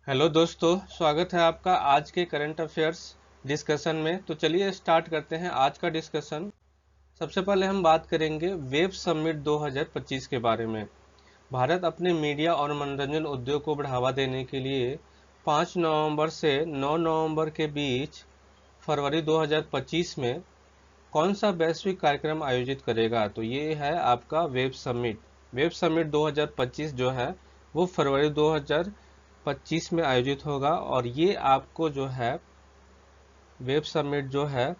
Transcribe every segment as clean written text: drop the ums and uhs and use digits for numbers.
Hello दोस्तों, स्वागत है आपका आज के करंट अफेयर्स डिस्कशन में। तो चलिए स्टार्ट करते हैं आज का डिस्कशन। सबसे पहले हम बात करेंगे वेब समिट 2025 के बारे में। भारत अपने मीडिया और मनोरंजन उद्योग को बढ़ावा देने के लिए 5 नवंबर से 9 नवंबर के बीच फरवरी 2025 में कौन सा वैश्विक कार्यक्रम आयोजित करेगा। तो ये है आपका वेब समिट। वेब समिट 2025 जो है वो फरवरी 2025 में आयोजित होगा। और ये आपको जो है वेब समिट जो है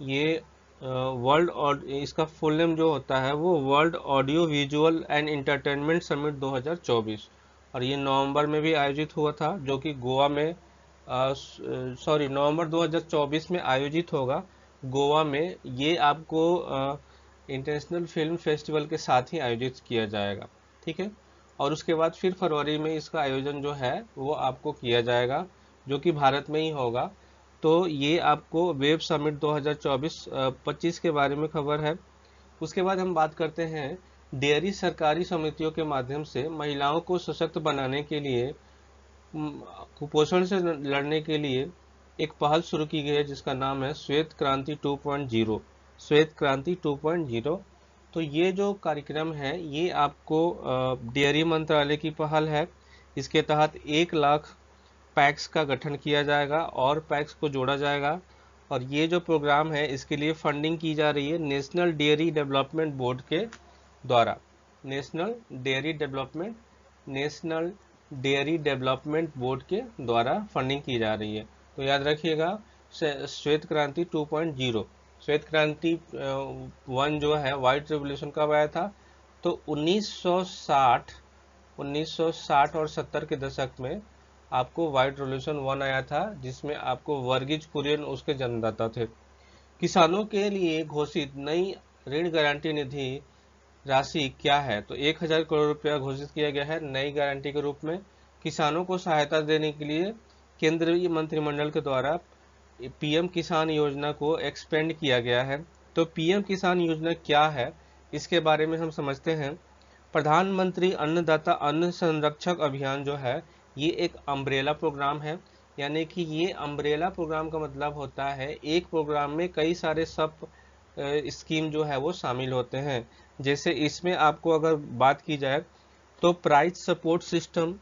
ये वर्ल्ड और इसका फुल नेम जो होता है वो world audio visual and entertainment summit 2024, और ये नवंबर में भी आयोजित हुआ था जो कि गोवा में नवंबर 2024 में आयोजित होगा गोवा में। ये आपको इंटरनेशनल फिल्म फेस्टिवल के साथ ही आयोजित किया जाएगा, ठीक है। और उसके बाद फिर फरवरी में इसका आयोजन जो है वो आपको किया जाएगा जो कि भारत में ही होगा। तो ये आपको वेब समिट 2024-25 के बारे में खबर है। उसके बाद हम बात करते हैं डेयरी सरकारी समितियों के माध्यम से महिलाओं को सशक्त बनाने के लिए, कुपोषण से लड़ने के लिए एक पहल शुरू की गई है जिसका नाम है श्वेत क्रांति 2.0। श्वेत क्रांति 2.0। तो ये जो कार्यक्रम है ये आपको डेयरी मंत्रालय की पहल है। इसके तहत 1 लाख पैक्स का गठन किया जाएगा और पैक्स को जोड़ा जाएगा। और ये जो प्रोग्राम है इसके लिए फंडिंग की जा रही है नेशनल डेयरी डेवलपमेंट बोर्ड के द्वारा। नेशनल डेयरी डेवलपमेंट बोर्ड के द्वारा फंडिंग की जा रही है। तो याद रखिएगा श्वेत क्रांति 2.0। श्वेत क्रांति 1 जो है व्हाइट रेवोल्यूशन कब आया था, तो 1960 और 70 के दशक में आपको व्हाइट रेवोल्यूशन 1 आया था जिसमें आपको वर्गीज कुरियन उसके जन्मदाता थे। किसानों के लिए घोषित नई ऋण गारंटी निधि राशि क्या है, तो 1,000 करोड़ रुपया घोषित किया गया है नई गारंटी के रूप में। किसानों को सहायता देने के लिए केंद्रीय मंत्रिमंडल के द्वारा पीएम किसान योजना को एक्सपेंड किया गया है। तो पीएम किसान योजना क्या है इसके बारे में हम समझते हैं। प्रधानमंत्री अन्नदाता अन्न संरक्षक अभियान जो है ये एक अम्ब्रेला प्रोग्राम है। यानी कि ये अम्ब्रेला प्रोग्राम का मतलब होता है एक प्रोग्राम में कई सारे सब स्कीम जो है वो शामिल होते हैं। जैसे इसमें आपको अगर बात की जाए तो प्राइस सपोर्ट सिस्टम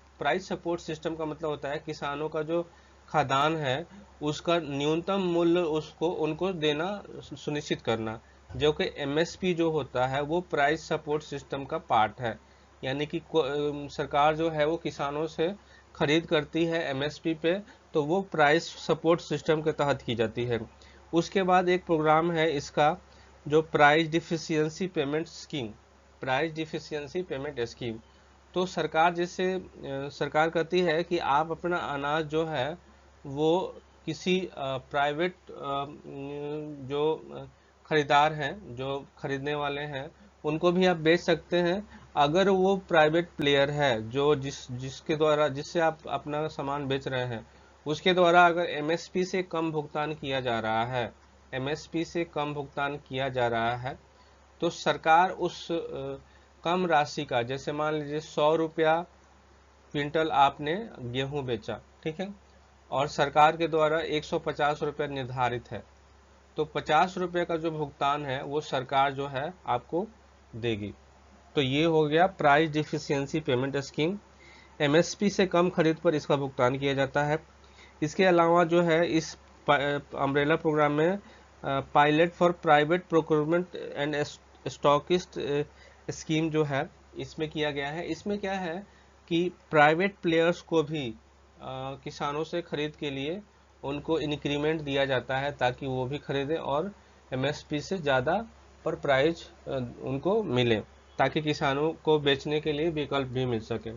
का मतलब होता है किसानों का जो खाद्यान्न है उसका न्यूनतम मूल्य उसको उनको देना सुनिश्चित करना, जो कि एमएसपी जो होता है वो प्राइस सपोर्ट सिस्टम का पार्ट है। यानी कि सरकार जो है वो किसानों से खरीद करती है एमएसपी पे, तो वो प्राइस सपोर्ट सिस्टम के तहत की जाती है। उसके बाद एक प्रोग्राम है इसका जो प्राइस डिफिशियंसी पेमेंट स्कीम। तो सरकार जैसे सरकार कहती है कि आप अपना अनाज जो है वो किसी प्राइवेट जो खरीदार हैं जो खरीदने वाले हैं उनको भी आप बेच सकते हैं अगर वो प्राइवेट प्लेयर है जो जिसके द्वारा जिससे आप अपना सामान बेच रहे हैं उसके द्वारा अगर एमएसपी से कम भुगतान किया जा रहा है, तो सरकार उस कम राशि का, जैसे मान लीजिए 100 रुपया क्विंटल आपने गेहूं बेचा, ठीक है, और सरकार के द्वारा 150 रुपया निर्धारित है, तो 50 रुपये का जो भुगतान है वो सरकार जो है आपको देगी। तो ये हो गया price deficiency payment scheme. MSP से कम खरीद पर इसका भुगतान किया जाता है। इसके अलावा जो है इस अम्ब्रेला प्रोग्राम में pilot for private procurement and stockist scheme जो है इसमें किया गया है। इसमें क्या है कि प्राइवेट प्लेयर्स को भी किसानों से खरीद के लिए उनको इंक्रीमेंट दिया जाता है ताकि वो भी खरीदें और एमएसपी से ज़्यादा पर प्राइस उनको मिले ताकि किसानों को बेचने के लिए विकल्प भी मिल सके।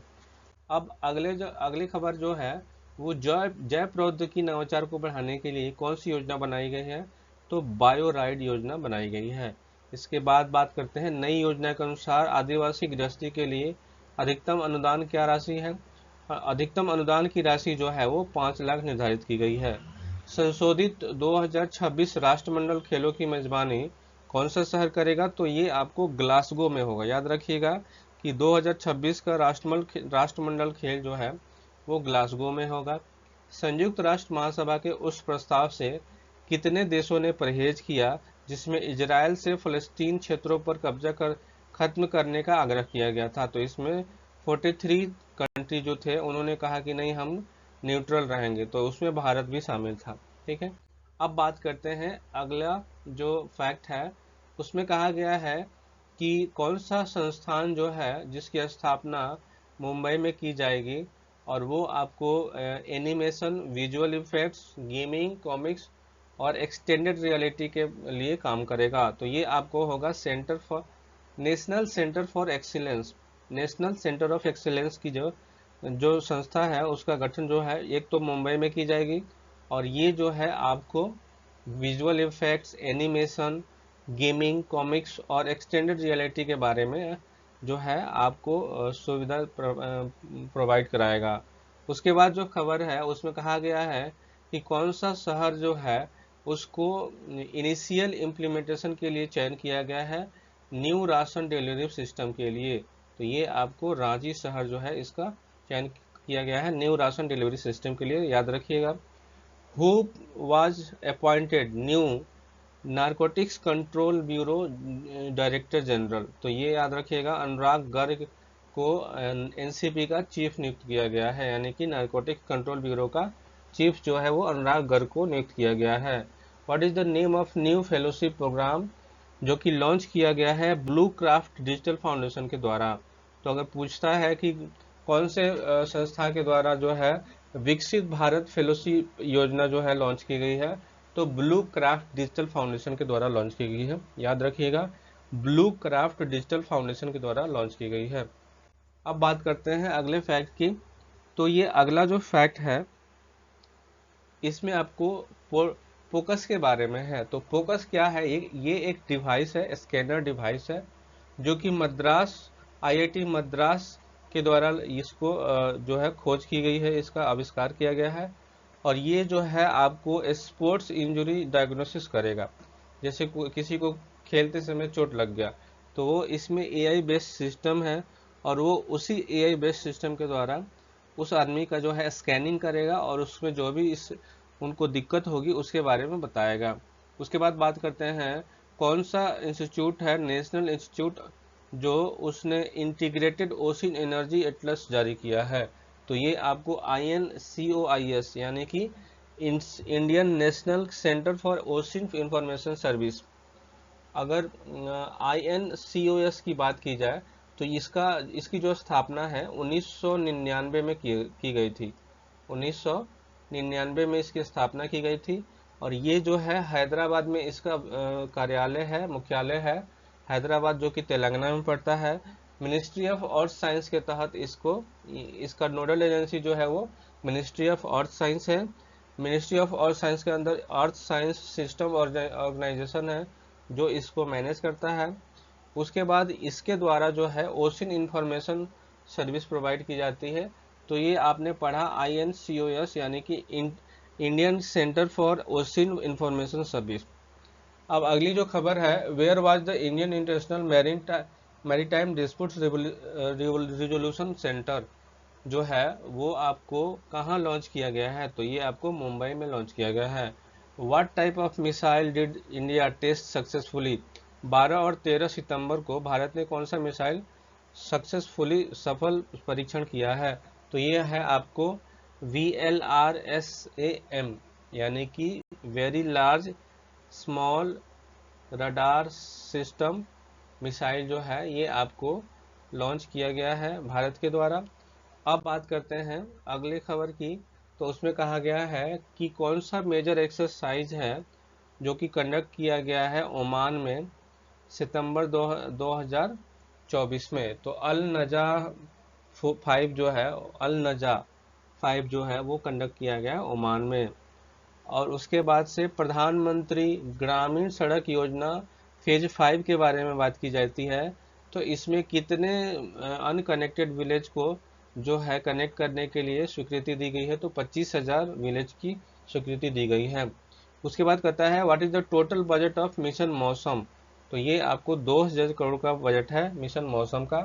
अब अगली खबर जो है वो जैव प्रौद्योगिकी नवाचार को बढ़ाने के लिए कौन सी योजना बनाई गई है, तो बायो राइड योजना बनाई गई है। इसके बाद बात करते हैं नई योजना के अनुसार आदिवासी गृहस्थी के लिए अधिकतम अनुदान क्या राशि है। अधिकतम अनुदान की राशि जो है वो 5 लाख निर्धारित की गई है। संशोधित 2026 राष्ट्रमंडल खेलों की मेजबानी कौन सा शहर करेगा, तो ये आपको ग्लासगो में होगा। याद रखिएगा कि 2026 का राष्ट्रमंडल खेल जो है वो ग्लासगो में होगा। संयुक्त राष्ट्र महासभा के उस प्रस्ताव से कितने देशों ने परहेज किया जिसमें इजराइल से फलस्तीन क्षेत्रों पर कब्जा कर खत्म करने का आग्रह किया गया था? तो इसमें 43 कंट्री जो थे उन्होंने कहा कि नहीं, हम न्यूट्रल रहेंगे, तो उसमें भारत भी शामिल था। ठीक है, अब बात करते हैं अगला जो फैक्ट है, उसमें कहा गया है कि कौन सा संस्थान जो है जिसकी स्थापना मुंबई में की जाएगी, और वो आपको animation, visual effects, gaming, comics और एक्सटेंडेड रियलिटी के लिए काम करेगा। तो ये आपको होगा national centre for excellence. National centre of excellence की जो जो संस्था है उसका गठन जो है एक तो मुंबई में की जाएगी, और ये जो है आपको visual effects, animation, gaming, comics और एक्सटेंडेड रियलिटी के बारे में जो है आपको सुविधा प्रोवाइड कराएगा। उसके बाद जो खबर है उसमें कहा गया है कि कौन सा शहर जो है उसको इनिशियल इम्प्लीमेंटेशन के लिए चयन किया गया है न्यू राशन डिलीवरी सिस्टम के लिए। तो ये आपको रांची शहर जो है इसका चयन किया गया है न्यू राशन डिलीवरी सिस्टम के लिए, याद रखिएगा। Who was appointed new narcotics control bureau director general? तो ये याद रखिएगा, अनुराग गर्ग को एनसीबी का चीफ नियुक्त किया गया है, यानी कि नारकोटिक्स कंट्रोल ब्यूरो का चीफ जो है वो अनुराग गर्ग को नियुक्त किया गया है। What is the name of new fellowship program जो कि लॉन्च किया गया है ब्लू क्राफ्ट डिजिटल फाउंडेशन के द्वारा? तो अगर पूछता है कि कौन से संस्था के द्वारा जो है विकसित भारत फेलोशिप योजना जो है लॉन्च की गई है, तो ब्लू क्राफ्ट डिजिटल फाउंडेशन के द्वारा लॉन्च की गई है, याद रखिएगा, ब्लू क्राफ्ट डिजिटल फाउंडेशन के द्वारा लॉन्च की गई है। अब बात करते हैं अगले फैक्ट की। तो ये अगला जो फैक्ट है इसमें आपको फोकस के बारे में है। तो फोकस क्या है? ये एक डिवाइस है, स्कैनर डिवाइस है, जो कि मद्रास आईआईटी मद्रास के द्वारा इसको जो है खोज की गई है, इसका आविष्कार किया गया है। और ये जो है आपको स्पोर्ट्स इंजरी डायग्नोसिस करेगा। जैसे किसी को खेलते समय चोट लग गया तो वो इसमें एआई बेस्ड सिस्टम है, और वो उसी एआई बेस्ड सिस्टम के द्वारा उस आदमी का जो है स्कैनिंग करेगा और उसमें जो भी उनको दिक्कत होगी उसके बारे में बताएगा। उसके बाद बात करते हैं कौन सा इंस्टीट्यूट है नेशनल इंस्टीट्यूट जो उसने इंटीग्रेटेड ओशन एनर्जी एटलस जारी किया है? तो ये आपको INCOIS यानी कि Indian national centre for Ocean Information service. अगर INCOS की बात की जाए तो इसकी जो स्थापना है 1999 में की गई थी। 1999 में इसकी स्थापना की गई थी, और ये जो है हैदराबाद में इसका कार्यालय है, मुख्यालय है हैदराबाद, जो कि तेलंगाना में पड़ता है। मिनिस्ट्री ऑफ अर्थ साइंस के तहत इसका नोडल एजेंसी जो है वो मिनिस्ट्री ऑफ अर्थ साइंस है। मिनिस्ट्री ऑफ अर्थ साइंस के अंदर अर्थ साइंस सिस्टम ऑर्गेनाइजेशन है जो इसको मैनेज करता है। उसके बाद इसके द्वारा जो है ओशन इंफॉर्मेशन सर्विस प्रोवाइड की जाती है। तो ये आपने पढ़ा INCOS यानी कि Indian Centre for Ocean Information Service. अब अगली जो खबर है, where was the Indian International Maritime Dispute Resolution Centre जो है वो आपको कहाँ लॉन्च किया गया है? तो ये आपको मुंबई में लॉन्च किया गया है। What type of missile did India test successfully? 12 और 13 सितंबर को भारत ने कौन सा मिसाइल सफल परीक्षण किया है? तो ये है आपको VLRSAM यानी कि very large small radar system missile जो है ये आपको लॉन्च किया गया है भारत के द्वारा। अब बात करते हैं अगली खबर की। तो उसमें कहा गया है कि कौन सा मेजर एक्सरसाइज है जो कि कंडक्ट किया गया है ओमान में सितंबर 2024 में? तो अल नजा 5 जो है, अल नजा 5 जो है वो कंडक्ट किया गया है ओमान में। और उसके बाद से प्रधानमंत्री ग्रामीण सड़क योजना फेज 5 के बारे में बात की जाती है। तो इसमें कितने अनकनेक्टेड विलेज को जो है कनेक्ट करने के लिए स्वीकृति दी गई है? तो 25,000 विलेज की स्वीकृति दी गई है। उसके बाद कहता है what is the total budget of mission मौसम? तो ये आपको 2,000 करोड़ का बजट है मिशन मौसम का।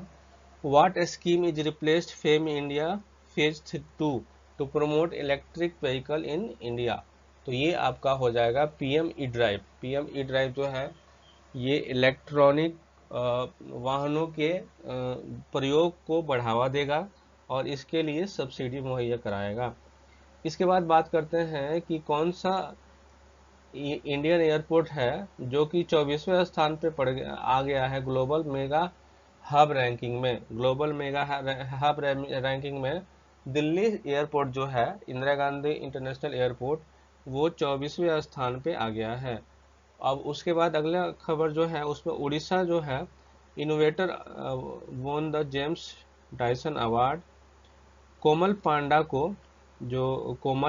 What scheme is replaced FAME India phase 2? To promote electric vehicle in India. तो ये आपका हो जाएगा PM E Drive. PM E Drive जो है ये इलेक्ट्रॉनिक वाहनों के प्रयोग को बढ़ावा देगा और इसके लिए सब्सिडी मुहैया कराएगा। इसके बाद बात करते हैं कि कौन सा इंडियन एयरपोर्ट है जो कि 24वें स्थान पे आ गया है ग्लोबल मेगा हब रैंकिंग में। ग्लोबल मेगा हब रैंकिंग में दिल्ली एयरपोर्ट जो है, इंदिरा गांधी इंटरनेशनल एयरपोर्ट, वो 24वें स्थान पे आ गया है। अब उसके बाद अगला खबर जो है उसमें उड़ीसा जो है innovator won the James Dyson award. Komal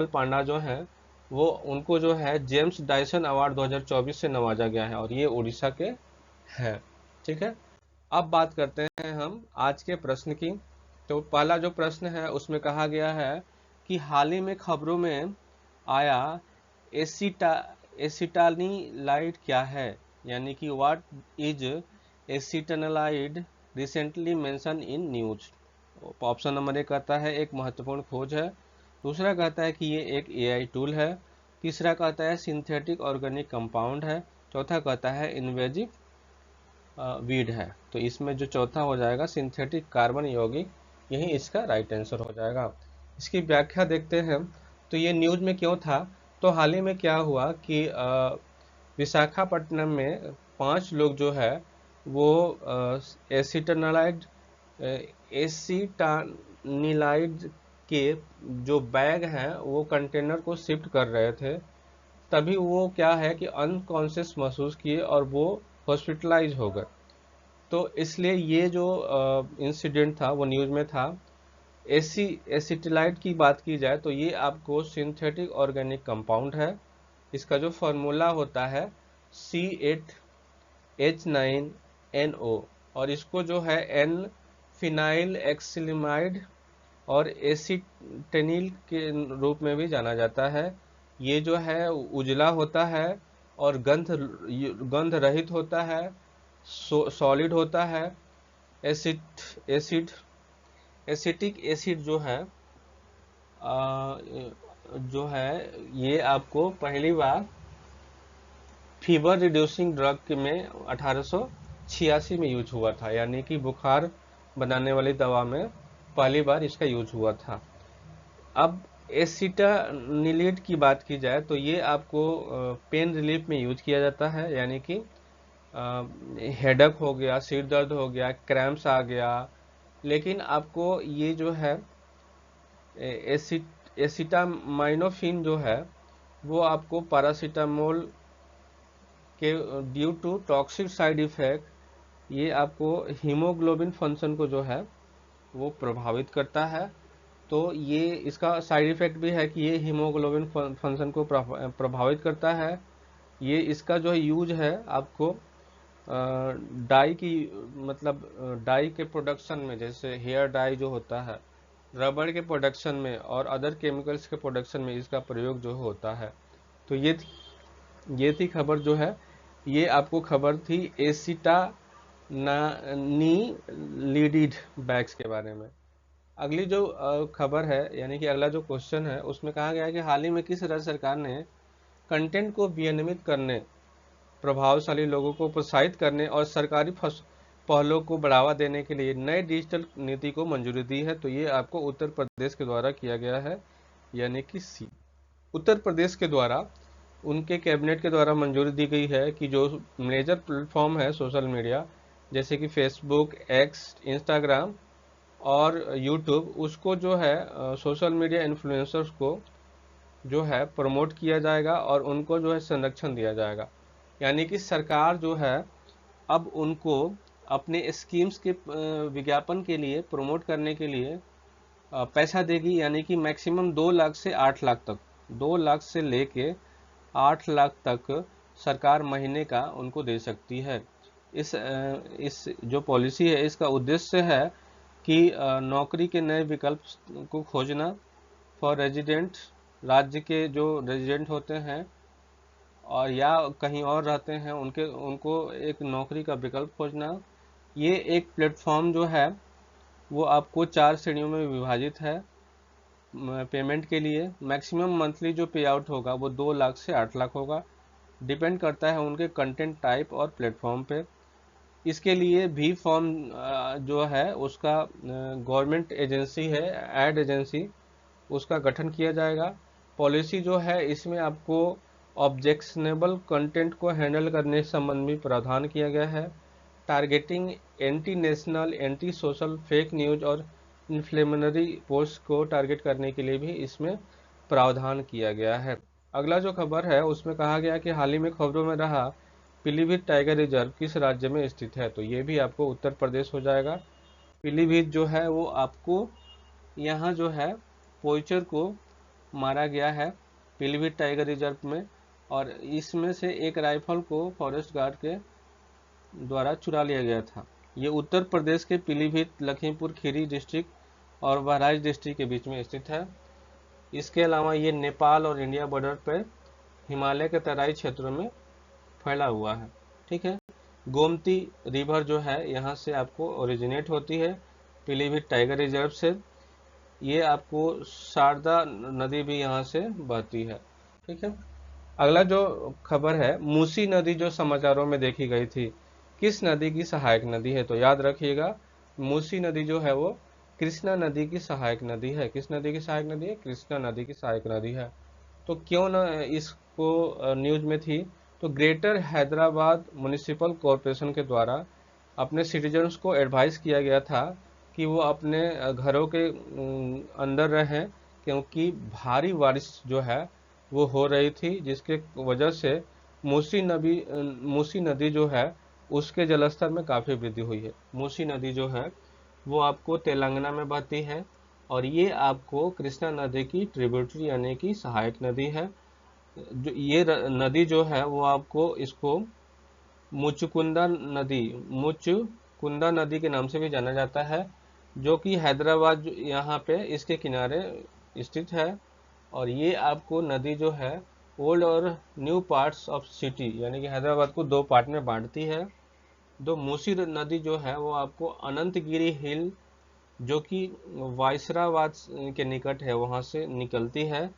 Panda जो है वो उनको जो है जेम्स डायसन अवार्ड 2024 से नवाजा गया है और ये उड़ीसा के हैं। ठीक है, अब बात करते हैं हम आज के प्रश्न की। तो पहला जो प्रश्न है उसमें कहा गया है कि हाल ही में खबरों में आया एसिटानीलाइड क्या है, यानी कि what is acetanilide recently mention in news. Option number 1 कहता है एक महत्वपूर्ण खोज है, दूसरा कहता है कि ये एक एआई टूल है, तीसरा कहता है सिंथेटिक ऑर्गेनिक कंपाउंड है, चौथा कहता है इन्वेजिव वीड है। तो इसमें जो चौथा हो जाएगा सिंथेटिक कार्बन यौगिक, यही इसका राइट आंसर हो जाएगा। इसकी व्याख्या देखते हैं। तो ये न्यूज में क्यों था, तो हाल ही में क्या हुआ कि विशाखापट्टनम में 5 लोग जो है वो एसिटानिलाइड के जो बैग हैं वो कंटेनर को शिफ्ट कर रहे थे, तभी वो क्या है कि अनकॉन्शियस महसूस किए और वो हॉस्पिटलाइज हो गए। तो इसलिए ये जो इंसिडेंट था वो न्यूज में था। एसिटिलाइड की बात की जाए तो ये आपको सिंथेटिक ऑर्गेनिक कंपाउंड है। इसका जो फॉर्मूला होता है C8H9NO और इसको जो है N फिनाइल एक्सिलिमाइड और एसिटेनिल के रूप में भी जाना जाता है। ये जो है उजला होता है और गंध रहित होता है, सॉलिड होता है। एसिटिक एसिड जो है ये आपको पहली बार फीवर रिड्यूसिंग ड्रग में 1886 में यूज हुआ था, यानी कि बुखार बनाने वाली दवा में पहली बार इसका यूज हुआ था। अब एसिटानिलीड की बात की जाए तो ये आपको पेन रिलीफ में यूज किया जाता है, यानी कि हेडक हो गया, सिर दर्द हो गया, क्रैम्प्स आ गया। लेकिन आपको ये जो है एसिटामाइनोफिन जो है वो आपको पैरासीटामोल के due to toxic side effect ये आपको हीमोग्लोबिन फंक्शन को जो है वो प्रभावित करता है। तो ये इसका साइड इफेक्ट भी है कि ये हीमोग्लोबिन फंक्शन को प्रभावित करता है। ये इसका जो यूज है आपको डाई की मतलब डाई के प्रोडक्शन में, जैसे हेयर डाई जो होता है, रबड़ के प्रोडक्शन में और अदर केमिकल्स के प्रोडक्शन में इसका प्रयोग जो होता है। तो ये थी खबर जो है, ये आपको खबर थी एसिटानीलिड बैग्स के बारे में। अगली जो खबर है, यानी कि अगला जो क्वेश्चन है उसमें कहा गया है कि हाल ही में किस राज्य सरकार ने कंटेंट को विनियमित करने, प्रभावशाली लोगों को प्रोत्साहित करने और सरकारी पहलों को बढ़ावा देने के लिए नए डिजिटल नीति को मंजूरी दी है। तो ये आपको उत्तर प्रदेश के द्वारा किया गया है, यानी कि सी। उत्तर प्रदेश के द्वारा उनके कैबिनेट के द्वारा मंजूरी दी गई है कि जो मेजर प्लेटफॉर्म है सोशल मीडिया, जैसे कि फेसबुक, एक्स, इंस्टाग्राम और यूट्यूब, उसको जो है सोशल मीडिया इन्फ्लुएंसर्स को जो है प्रमोट किया जाएगा और उनको जो है संरक्षण दिया जाएगा। यानी कि सरकार जो है अब उनको अपने स्कीम्स के विज्ञापन के लिए, प्रमोट करने के लिए पैसा देगी, यानी कि मैक्सिमम 2 लाख से 8 लाख तक, 2 लाख से लेके 8 लाख तक सरकार महीने का उनको दे सकती है। इस जो पॉलिसी है इसका उद्देश्य है कि नौकरी के नए विकल्प को खोजना फॉर रेजिडेंट, राज्य के जो रेजिडेंट होते हैं और या कहीं और रहते हैं उनको एक नौकरी का विकल्प खोजना। ये एक प्लेटफॉर्म जो है वो आपको 4 श्रेणियों में विभाजित है। पेमेंट के लिए मैक्सिमम मंथली जो पे आउट होगा वो 2 लाख से 8 लाख होगा, डिपेंड करता है उनके कंटेंट टाइप और प्लेटफॉर्म पे। इसके लिए भी फॉर्म जो है उसका गवर्नमेंट एजेंसी है, एड एजेंसी, उसका गठन किया जाएगा। पॉलिसी जो है इसमें आपको ऑब्जेक्शनेबल कंटेंट को हैंडल करने संबंध में प्रावधान किया गया है। Targeting anti national, anti social, fake news और इन्फ्लेमेटरी पोस्ट को टारगेट करने के लिए भी इसमें प्रावधान किया गया है। अगला जो खबर है उसमें कहा गया कि हाल ही में खबरों में रहा पीलीभीत टाइगर रिजर्व किस राज्य में स्थित है, तो ये भी आपको उत्तर प्रदेश हो जाएगा। पीलीभीत जो है वो आपको यहाँ जो है पोइचर को मारा गया है पीलीभीत टाइगर रिजर्व में, और इसमें से एक राइफल को फॉरेस्ट गार्ड के द्वारा चुरा लिया गया था। ये उत्तर प्रदेश के पीलीभीत, लखीमपुर खीरी डिस्ट्रिक्ट और बहराइच डिस्ट्रिक्ट के बीच में स्थित है। इसके अलावा ये नेपाल और इंडिया बॉर्डर पर हिमालय के तराई क्षेत्रों में फैला हुआ है। ठीक है, गोमती रिवर जो है यहाँ से आपको ओरिजिनेट होती है पीलीभीत टाइगर रिजर्व से। ये आपको शारदा नदी भी यहाँ से बहती है। ठीक है, अगला जो खबर है, मूसी नदी जो समाचारों में देखी गई थी किस नदी की सहायक नदी है, तो याद रखिएगा मूसी नदी जो है वो कृष्णा नदी की सहायक नदी है। किस नदी की सहायक नदी है? कृष्णा नदी की सहायक नदी है। तो क्यों न इसको न्यूज में थी, तो ग्रेटर हैदराबाद म्युनिसिपल कॉरपोरेशन के द्वारा अपने सिटीजन्स को एडवाइस किया गया था कि वो अपने घरों के अंदर रहें, क्योंकि भारी बारिश जो है वो हो रही थी, जिसके वजह से मूसी नदी जो है उसके जलस्तर में काफ़ी वृद्धि हुई है। मूसी नदी जो है वो आपको तेलंगाना में बहती है और ये आपको कृष्णा नदी की ट्रिब्यूटरी यानी कि सहायक नदी है। जो ये नदी जो है वो आपको इसको मुचुकुंदा नदी के नाम से भी जाना जाता है, जो कि हैदराबाद यहाँ पे इसके किनारे स्थित है। और ये आपको नदी जो है ओल्ड और न्यू पार्ट्स ऑफ सिटी यानी कि हैदराबाद को 2 पार्ट में बांटती है। मूसी नदी जो है वो आपको अनंतगिरी हिल जो कि वायसराबाद के निकट है वहाँ से निकलती है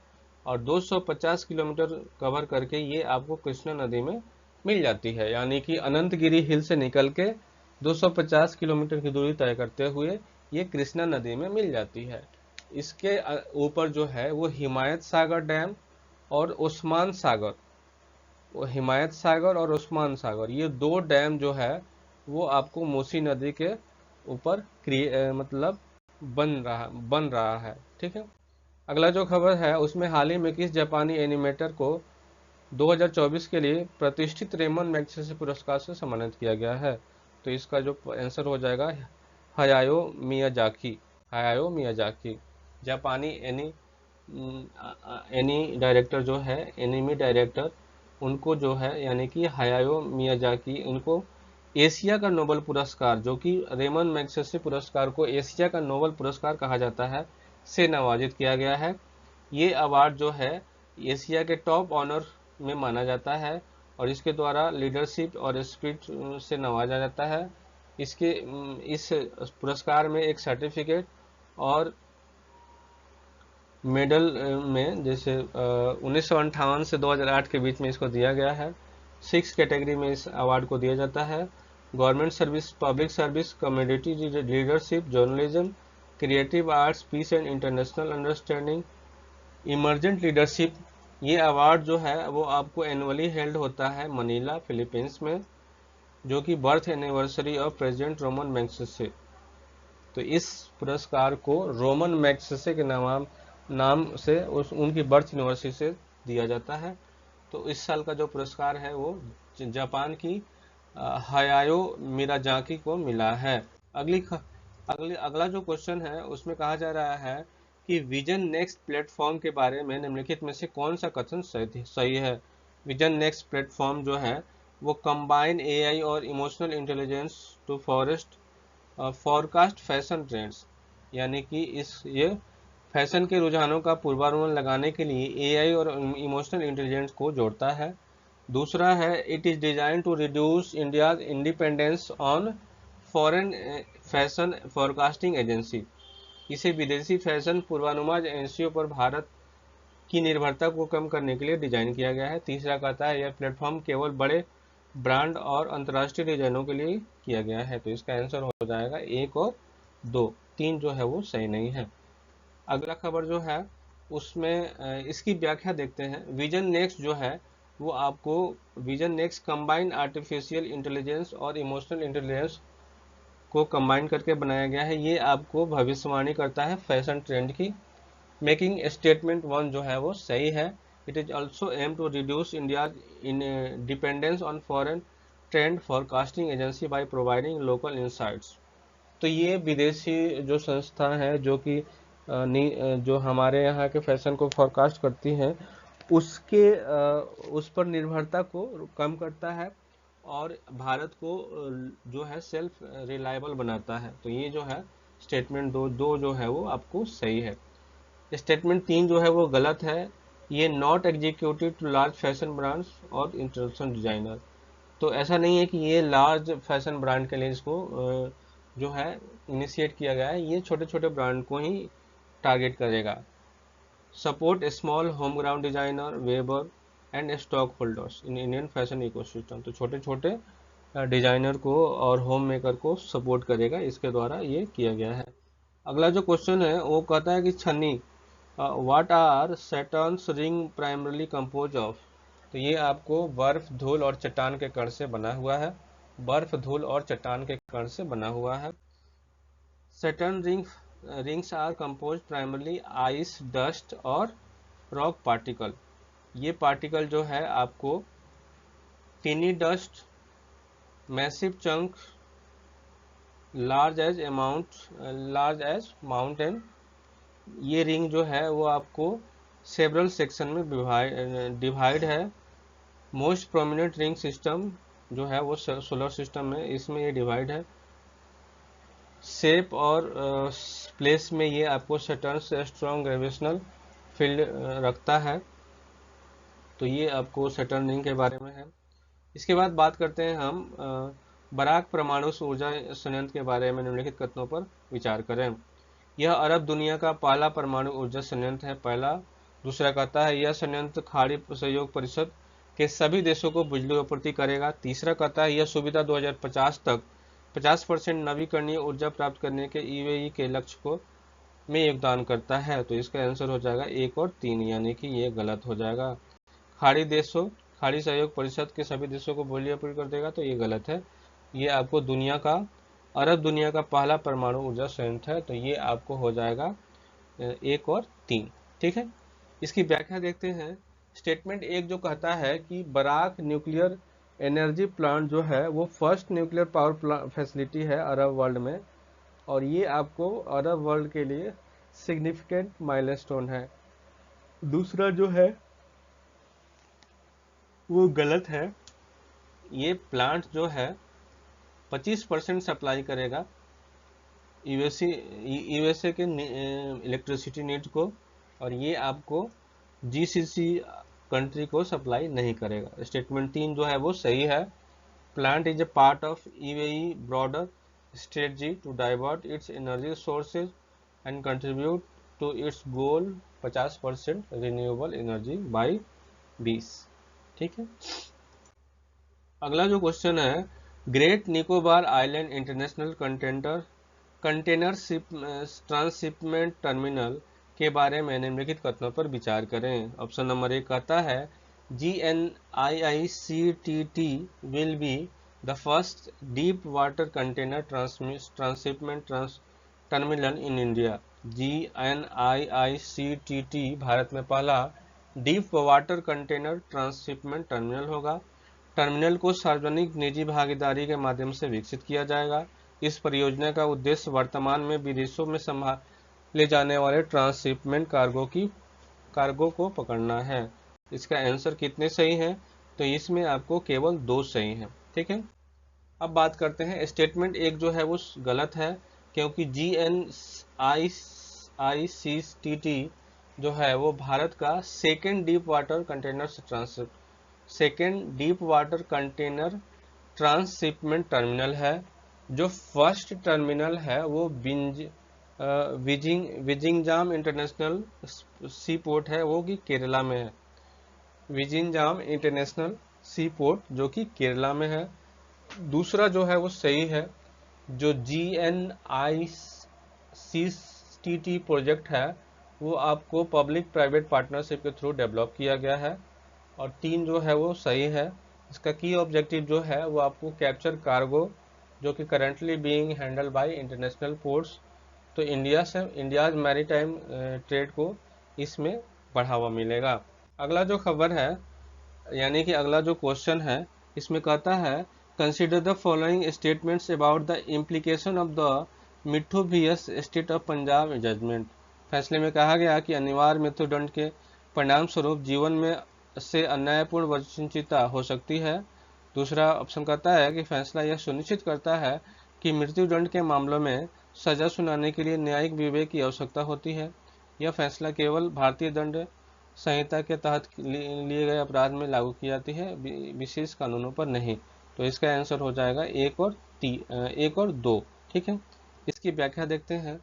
और 250 किलोमीटर कवर करके ये आपको कृष्णा नदी में मिल जाती है। यानी कि अनंतगिरी हिल से निकल के 250 किलोमीटर की दूरी तय करते हुए ये कृष्णा नदी में मिल जाती है। इसके ऊपर जो है वो हिमायत सागर डैम और उस्मान सागर, हिमायत सागर और उस्मान सागर, ये 2 डैम जो है वो आपको मूसी नदी के ऊपर मतलब बन रहा है। ठीक है, अगला जो खबर है उसमें हाल ही में किस जापानी एनिमेटर को 2024 के लिए प्रतिष्ठित रेमन मैग्सेसे पुरस्कार से सम्मानित किया गया है, तो इसका जो आंसर हो जाएगा हायाओ मियाजाकी। जापानी एनी डायरेक्टर जो है, एनिमी डायरेक्टर, उनको जो है यानी कि हायाओ मियाजाकी, उनको एशिया का नोबेल पुरस्कार, जो कि रेमन मैग्सेसे पुरस्कार को एशिया का नोबेल पुरस्कार कहा जाता है, से नवाजित किया गया है। ये अवार्ड जो है एशिया के टॉप ऑनर में माना जाता है और इसके द्वारा लीडरशिप और स्पिरिट से नवाजा जाता है। इस पुरस्कार में एक सर्टिफिकेट और मेडल में जैसे 1958 से 2008 के बीच में इसको दिया गया है। 6 कैटेगरी में इस अवार्ड को दिया जाता है। Government service, public service, community leadership, journalism, creative arts, peace and international understanding, emergent leadership. ये अवार्ड जो है वो आपको एनुअली हेल्ड होता है मनीला, फिलीपींस में, जो कि birth anniversary of president Roman Magsaysay. तो इस पुरस्कार को रोमन मैग्सेसे के नाम से उनकी बर्थ यूनिवर्सिटी से दिया जाता है। तो इस साल का जो पुरस्कार है वो जापान की हायाओ मियाजाकी को मिला है। अगला जो क्वेश्चन है उसमें कहा जा रहा है कि विजन नेक्स्ट प्लेटफॉर्म के बारे में निम्नलिखित में से कौन सा कथन सही है। विजन नेक्स्ट प्लेटफॉर्म जो है वो कंबाइन एआई और emotional intelligence to forecast fashion trends, यानी कि ये फैशन के रुझानों का पूर्वानुमान लगाने के लिए एआई और इमोशनल इंटेलिजेंस को जोड़ता है। दूसरा है it is design to reduce India's independence on foreign fashion forecasting agency, इसे विदेशी फैशन पूर्वानुमान एजेंसियों पर भारत की निर्भरता को कम करने के लिए डिजाइन किया गया है। तीसरा कहता है यह प्लेटफॉर्म केवल बड़े ब्रांड और अंतर्राष्ट्रीय डिजाइनों के लिए किया गया है। तो इसका आंसर हो जाएगा 1 और 2, 3 जो है वो सही नहीं है। अगला खबर जो है उसमें इसकी व्याख्या देखते हैं। विजन नेक्स्ट जो है वो आपको vision next combine artificial intelligence और इमोशनल इंटेलिजेंस को कंबाइन करके बनाया गया है। ये आपको भविष्यवाणी करता है फैशन ट्रेंड की। मेकिंग स्टेटमेंट 1 जो है वो सही है। It is also aim to reduce India in dependence on foreign trend forecasting agency by providing local insights. तो ये विदेशी जो संस्था है जो कि जो हमारे यहाँ के फैशन को फॉरकास्ट करती हैं उसके उस पर निर्भरता को कम करता है और भारत को जो है सेल्फ रिलायबल बनाता है। तो ये जो है स्टेटमेंट दो जो है वो आपको सही है। स्टेटमेंट 3 जो है वो गलत है। ये not executive to large fashion brands और इंटरनेशनल डिजाइनर। तो ऐसा नहीं है कि ये लार्ज फैशन ब्रांड के लिए इसको जो है इनिशिएट किया गया है। ये छोटे छोटे ब्रांड को ही टारगेट करेगा। Support small home ground designer weber and stock holders in Indian fashion ecosystem. तो छोटे छोटे डिजाइनर को और होम मेकर को सपोर्ट करेगा, इसके द्वारा ये किया गया है। अगला जो क्वेश्चन है वो कहता है कि छन्नी what are Saturn's ring primarily compose of. तो ये आपको बर्फ धूल और चट्टान के कण से बना हुआ है। बर्फ धूल और चट्टान के कण से बना हुआ है। Saturn rings are compose primarily ice dust और रॉक पार्टिकल। ये पार्टिकल जो है आपको tiny dust, massive chunk, large as mountain. ये रिंग जो है वो आपको सेवरल सेक्शन में डिवाइड है। मोस्ट प्रोमिनेंट रिंग सिस्टम जो है वो सोलर सिस्टम में, इसमें ये डिवाइड है। शेप और प्लेस में ये आपको सैटर्न से स्ट्रॉन्ग ग्रेविटेशनल फील्ड रखता है। तो ये आपको सैटर्न रिंग के बारे में है। इसके बाद बात करते हैं हम बराक परमाणु ऊर्जा संयंत्र के बारे में। निम्नलिखित कथनों पर विचार करें। यह अरब दुनिया का पहला परमाणु ऊर्जा संयंत्र है। पहला। दूसरा कहता है यह संयंत्र खाड़ी सहयोग परिषद के सभी देशों को बिजली आपूर्ति करेगा। तीसरा कहता है यह सुविधा 2050 तक 50% नवीकरणीय ऊर्जा प्राप्त करने के यूएई के लक्ष्य को में योगदान करता है। तो इसका आंसर हो जाएगा 1 और 3, यानी कि ये गलत हो जाएगा। खाड़ी सहयोग परिषद के सभी देशों को बिजली आपूर्ति कर देगा, तो ये गलत है। ये आपको अरब दुनिया का पहला परमाणु ऊर्जा संयंत्र है। तो ये आपको हो जाएगा 1 और 3। ठीक है, इसकी व्याख्या देखते हैं। स्टेटमेंट 1 जो कहता है कि बराक न्यूक्लियर एनर्जी प्लांट जो है वो फर्स्ट न्यूक्लियर पावर फैसिलिटी है अरब वर्ल्ड में, और ये आपको अरब वर्ल्ड के लिए सिग्निफिकेंट माइलस्टोन है। दूसरा जो है वो गलत है। ये प्लांट जो है 25% सप्लाई करेगा यूएसए के इलेक्ट्रिसिटी नीड को, और ये आपको जीसीसी कंट्री को सप्लाई नहीं करेगा। स्टेटमेंट 3 जो है वो सही है। Plant is a part of UAE broader strategy to divert its energy sources and contribute to its goal 50% renewable energy by 20। ठीक है, अगला जो क्वेश्चन है, Great Nicobar Island International Container Transshipment Terminal के बारे में निम्नलिखित कथनों पर विचार करें। ऑप्शन नंबर 1 कहता है GNIICTT will be the first deep water container Transshipment terminal in India. GNIICTT Bharat में पहला deep water container Transshipment terminal होगा। टर्मिनल को सार्वजनिक निजी भागीदारी के माध्यम से विकसित किया जाएगा। इस परियोजना का उद्देश्य वर्तमान में विदेशों में संभाले जाने वाले ट्रांसशिपमेंट कार्गो को पकड़ना है। इसका आंसर कितने सही हैं? तो इसमें आपको केवल 2 सही हैं। ठीक है, अब बात करते हैं। स्टेटमेंट 1 जो है वो गलत है, क्योंकि GNIICTT जो है वो भारत का second deep water transshipment terminal है। जो फर्स्ट टर्मिनल है वो विजिंगजाम इंटरनेशनल सी पोर्ट है वो कि केरला में है। विजिंगजाम इंटरनेशनल सी पोर्ट जो कि केरला में है। दूसरा जो है वो सही है, जो GNICTT प्रोजेक्ट है वो आपको पब्लिक प्राइवेट पार्टनरशिप के थ्रू डेवलप किया गया है। और 3 जो है वो सही है। इसका की ऑब्जेक्टिव जो है वो आपको कैप्चर कार्गो जो कि currently being handle bye international ports, तो इंडियाज मैरीटाइम ट्रेड को इसमें बढ़ावा मिलेगा। अगला जो खबर है यानी कि अगला जो क्वेश्चन है इसमें कहता है consider the following statements about the implication of the Mitthu vs State of Punjab judgment. फैसले में कहा गया कि अनिवार्य मृत्युदंड के परिणाम स्वरूप जीवन में से अन्यायपूर्ण वंचितता हो सकती है। दूसरा ऑप्शन कहता है कि फैसला यह सुनिश्चित करता है कि मृत्युदंड के मामलों में सजा सुनाने के लिए न्यायिक विवेक की आवश्यकता होती है। यह फैसला केवल भारतीय दंड संहिता के तहत लिए गए अपराध में लागू की जाती है, विशेष कानूनों पर नहीं। तो इसका आंसर हो जाएगा 1 और 2। ठीक है, इसकी व्याख्या देखते हैं।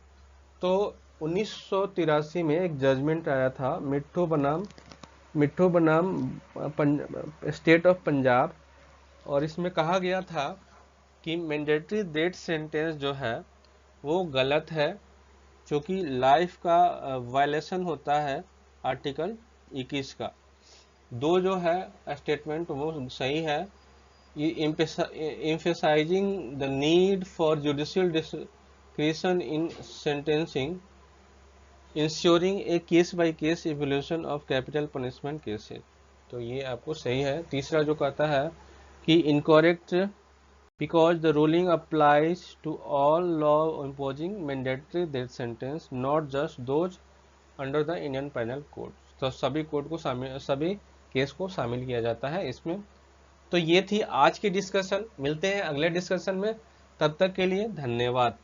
तो 1983 में एक जजमेंट आया था मिट्ठू बनाम स्टेट ऑफ पंजाब, और इसमें कहा गया था कि मैंडेटरी डेथ सेंटेंस जो है वो गलत है, क्योंकि लाइफ का वायलेशन होता है आर्टिकल 21 का। 2 जो है स्टेटमेंट वो सही है, ये emphasizing the need for judicial discretion in sentencing, ensuring a case by case evaluation of capital punishment cases। तो ये आपको सही है। तीसरा जो कहता है कि incorrect because the ruling applies to all law imposing mandatory death sentence, not just those under the Indian Penal Code। तो सभी कोड को सभी केस को शामिल किया जाता है इसमें। तो ये थी आज की डिस्कशन, मिलते हैं अगले डिस्कशन में, तब तक के लिए धन्यवाद।